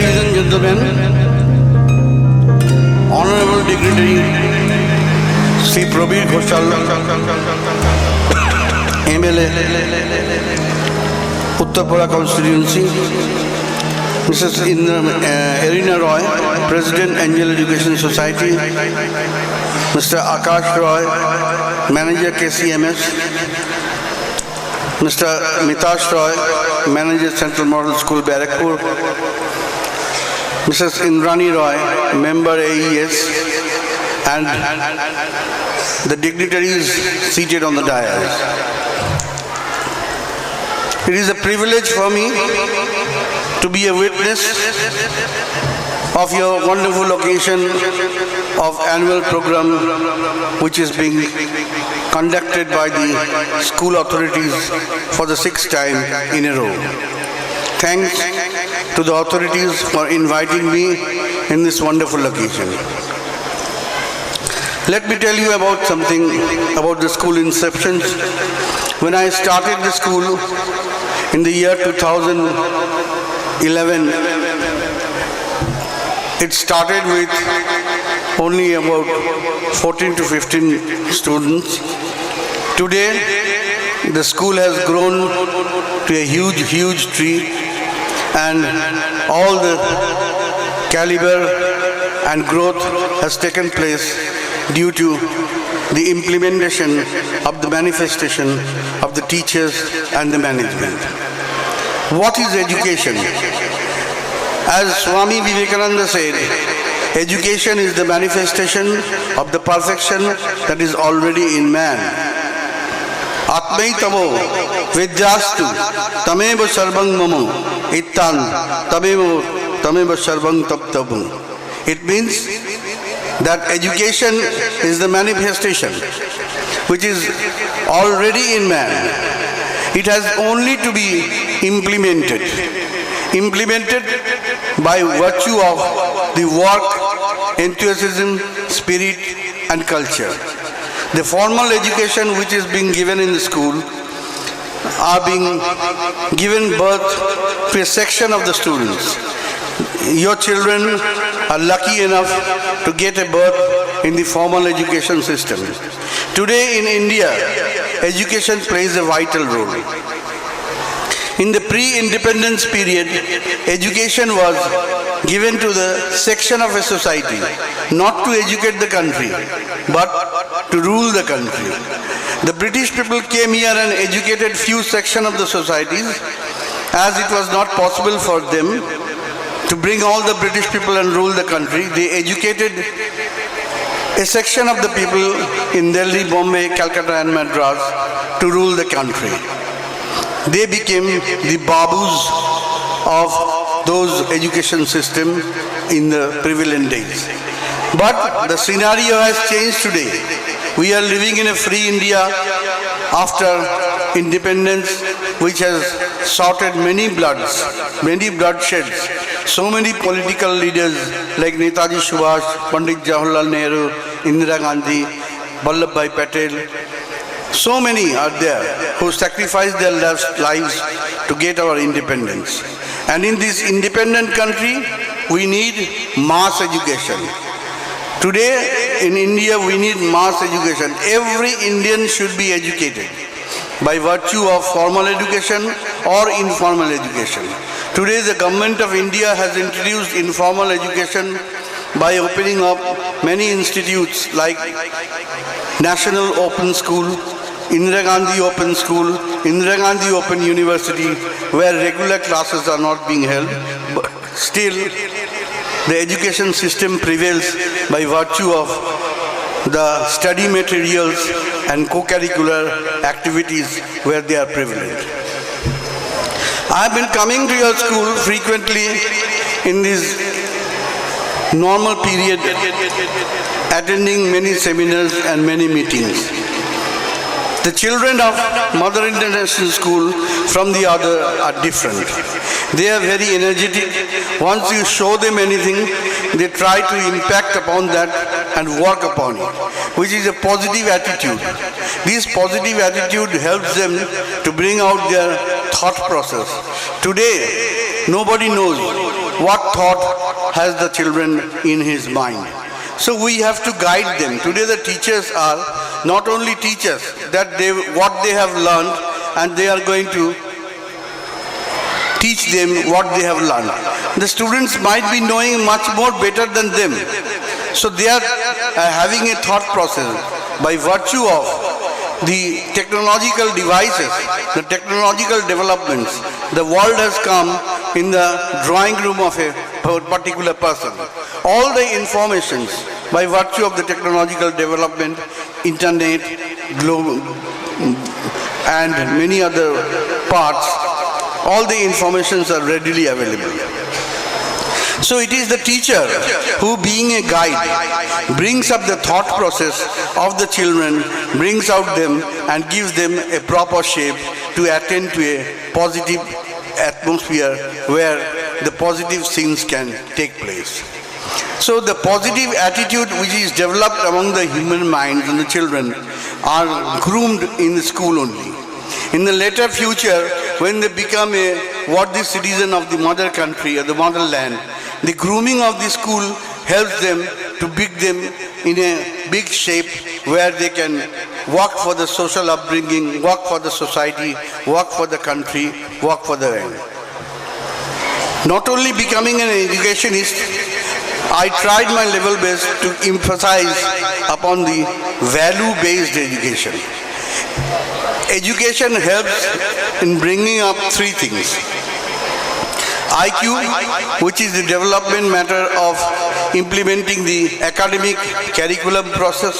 ladies and gentlemen, Honorable Dignitary Sri Prabir Ghoshal, MLA, Uttarpura Constituency, Mrs. Erina Roy, President, Angel Education Society, Mr. Akash Roy, Manager, KCMS, Mr. Mitash Roy, Manager, Central Model School, Barakpur, Mrs. Indrani Roy, Member, AES, and the dignitaries seated on the dais. It is a privilege for me to be a witness of your wonderful occasion of annual program which is being conducted by the school authorities for the 6th time in a row. Thanks to the authorities for inviting me in this wonderful occasion. Let me tell you about something about the school inception. When I started the school in the year 2011, it started with only about 14 to 15 students. Today, the school has grown to a huge tree, and all the caliber and growth has taken place due to the implementation of the manifestation of the teachers and the management. What is education? As Swami Vivekananda said, education is the manifestation of the perfection that is already in man. Atmaitamo vidyastu tameva sarvang mamo ittan tameva sarvang taptamu. It means that education is the manifestation which is already in man. It has only to be implemented by virtue of the work, enthusiasm, spirit and culture. The formal education which is being given in the school are being given birth to a section of the students. Your children are lucky enough to get a birth in the formal education system. Today in India, education plays a vital role. In the pre-independence period, education was given to the section of a society, not to educate the country, but to rule the country. The British people came here and educated few sections of the societies, as it was not possible for them to bring all the British people and rule the country. They educated a section of the people in Delhi, Bombay, Calcutta and Madras to rule the country. They became the babus of those education system in the prevalent days. But the scenario has changed today. We are living in a free India after independence, which has sorted many bloods, many bloodsheds. So many political leaders like Netaji Subhash, Pandit Jawaharlal Nehru, Indira Gandhi, Vallabhbhai Patel, so many are there who sacrificed their lives to get our independence. And in this independent country, we need mass education. Today in India, we need mass education. Every Indian should be educated by virtue of formal education or informal education. Today, the government of India has introduced informal education by opening up many institutes like National Open School, Indira Gandhi Open School, Indira Gandhi Open University, where regular classes are not being held, but still the education system prevails by virtue of the study materials and co-curricular activities where they are prevalent. I have been coming to your school frequently in this normal period, attending many seminars and many meetings. The children of Mother International School from the other are different. They are very energetic. Once you show them anything, they try to impact upon that and work upon it, which is a positive attitude. This positive attitude helps them to bring out their thought process. Today, nobody knows what thought has the children in his mind. So we have to guide them. Today the teachers are not only teachers, that what they have learned, and they are going to teach them what they have learned. The students might be knowing much more better than them. So they are having a thought process by virtue of the technological devices, the technological developments. The world has come in the drawing room of a particular person. All the informations by virtue of the technological development, internet, globe, and many other parts, all the informations are readily available. So it is the teacher who, being a guide, brings up the thought process of the children, brings out them and gives them a proper shape to attend to a positive atmosphere where the positive things can take place. So the positive attitude which is developed among the human minds and the children are groomed in the school only. In the later future, when they become a worthy citizen of the mother country or the motherland, the grooming of the school helps them to bring them in a big shape where they can work for the social upbringing, work for the society, work for the country, work for the land. Not only becoming an educationist, I tried my level best to emphasize upon the value-based education. Education helps in bringing up three things. IQ, which is the development matter of implementing the academic curriculum process,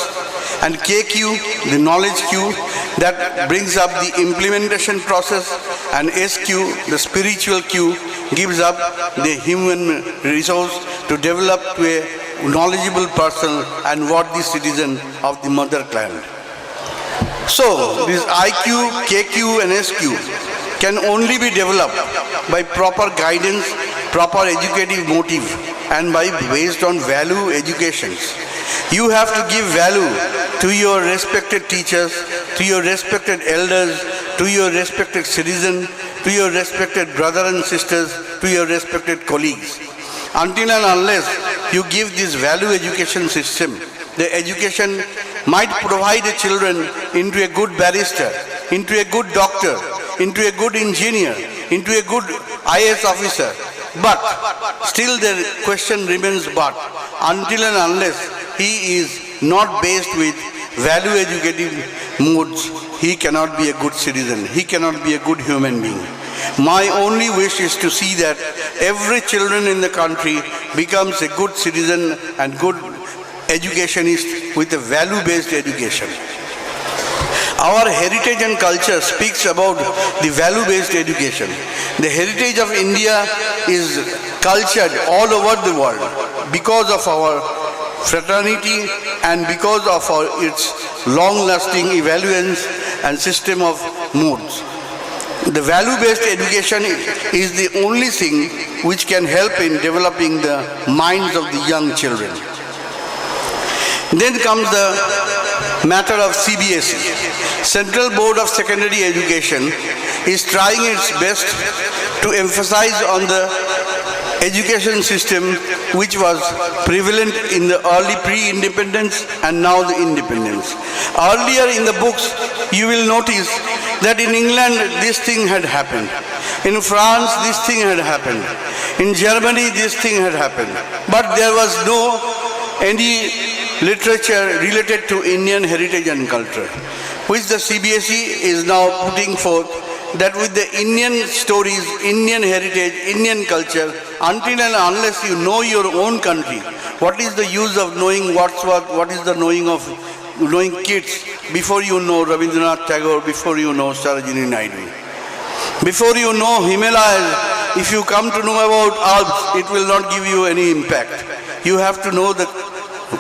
and KQ, the knowledge Q, that brings up the implementation process, and SQ, the spiritual Q, gives up the human resource to develop to a knowledgeable person and worthy citizen of the motherland. So, this IQ, KQ and SQ can only be developed by proper guidance, proper educative motive, and based on value educations. You have to give value to your respected teachers, to your respected elders, to your respected citizen, to your respected brothers and sisters, to your respected colleagues. Until and unless you give this value education system, the education might provide the children into a good barrister, into a good doctor, into a good engineer, into a good IAS officer. But still the question remains but. Until and unless he is not based with value educative modes, he cannot be a good citizen. He cannot be a good human being. My only wish is to see that every children in the country becomes a good citizen and good educationist with a value-based education. Our heritage and culture speaks about the value-based education. The heritage of India is cultured all over the world because of our fraternity and because of its long-lasting evaluance and system of modes. The value-based education is the only thing which can help in developing the minds of the young children. Then comes the matter of CBSE. Central Board of Secondary Education is trying its best to emphasize on the education system which was prevalent in the early pre-independence and now the independence. Earlier in the books, you will notice that in England this thing had happened. In France this thing had happened. In Germany this thing had happened. But there was no any literature related to Indian heritage and culture, which the CBSE is now putting forth, that with the Indian stories, Indian heritage, Indian culture, until and unless you know your own country, what is the use of knowing Wordsworth, what is the knowing kids, before you know Rabindranath Tagore, before you know Sarojini Naidu. Before you know Himalayas, if you come to know about Alps, it will not give you any impact. You have to know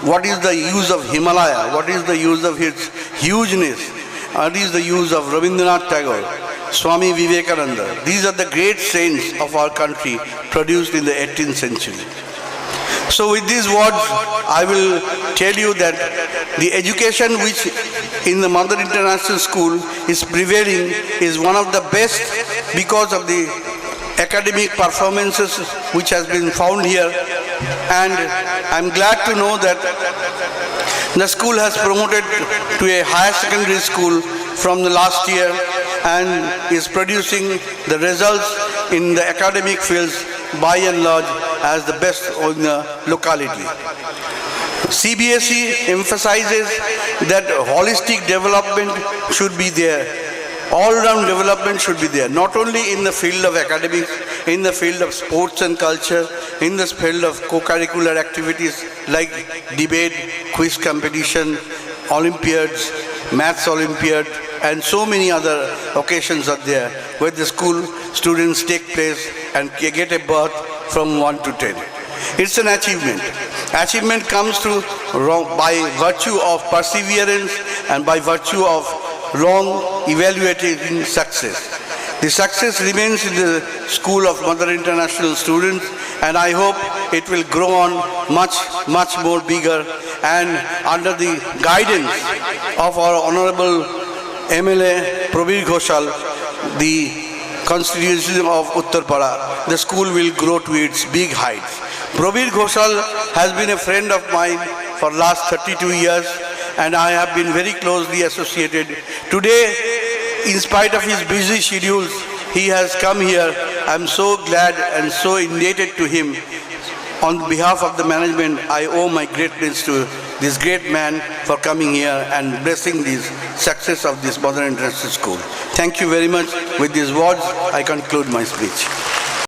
what is the use of Himalaya, what is the use of its hugeness, what is the use of Rabindranath Tagore, Swami Vivekananda. These are the great saints of our country produced in the 18th century. So with these words, I will tell you that the education which in the Mother International School is prevailing is one of the best because of the academic performances which has been found here, and I'm glad to know that the school has promoted to a higher secondary school from the last year and is producing the results in the academic fields by and large as the best in the locality. CBSE emphasizes that holistic development should be there. All-round development should be there, not only in the field of academics, in the field of sports and culture, in the field of co-curricular activities like debate, quiz competition, Olympiads, maths Olympiad, and so many other occasions are there where the school students take place and get a berth from 1 to 10. It's an achievement. Achievement comes through by virtue of perseverance and by virtue of long evaluating success. The success remains in the School of Mother International students, and I hope it will grow on much more bigger, and under the guidance of our Honorable MLA Prabir Ghoshal, the constituency of Uttarpara, the school will grow to its big heights. Prabir Ghoshal has been a friend of mine for last 32 years, and I have been very closely associated. Today, in spite of his busy schedules, he has come here. I'm so glad and so indebted to him. On behalf of the management, I owe my greatness to this great man for coming here and blessing the success of this Mother International School. Thank you very much. With these words, I conclude my speech.